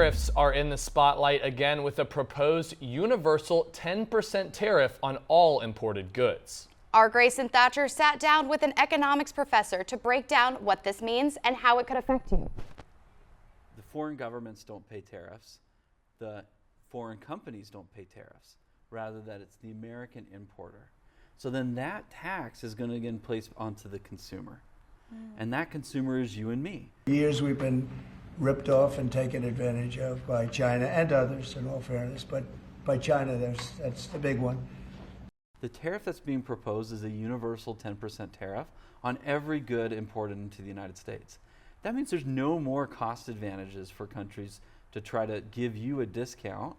Tariffs are in the spotlight again with a proposed universal 10% tariff on all imported goods. Our Grayson Thatcher sat down with an economics professor to break down what this means and how it could affect you. The foreign governments don't pay tariffs. The foreign companies don't pay tariffs. Rather, that it's the American importer. So then that tax is going to get placed onto the consumer. And that consumer is you and me. For years we've been ripped off and taken advantage of by China and others, in all fairness, but by China, that's the big one. The tariff that's being proposed is a universal 10% tariff on every good imported into the United States. That means there's no more cost advantages for countries to try to give you a discount,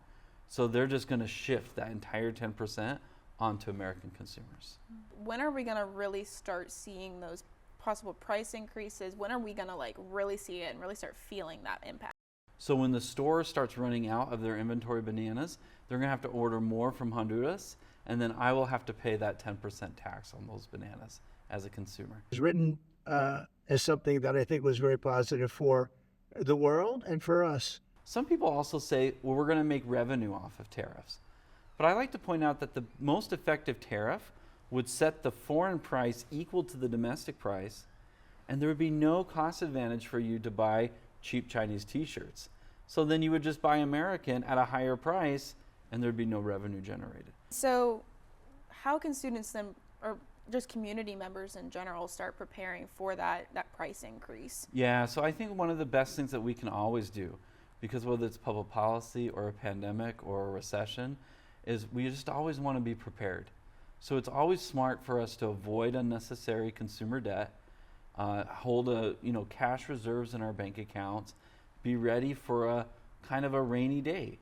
so they're just going to shift that entire 10% onto American consumers. When are we going to really start seeing those possible price increases? When are we going to really see it and really start feeling that impact? So when the store starts running out of their inventory bananas, they're going to have to order more from Honduras, and then I will have to pay that 10% tax on those bananas as a consumer. It's written as something that I think was very positive for the world and for us. Some people also say, well, we're going to make revenue off of tariffs. But I like to point out that the most effective tariff would set the foreign price equal to the domestic price, and there would be no cost advantage for you to buy cheap Chinese t-shirts. So then you would just buy American at a higher price, and there'd be no revenue generated. So how can students then, or just community members in general, start preparing for that price increase? Yeah, so I think one of the best things that we can always do, because whether it's public policy or a pandemic or a recession, is we just always want to be prepared. So it's always smart for us to avoid unnecessary consumer debt, hold cash reserves in our bank accounts, be ready for a kind of a rainy day.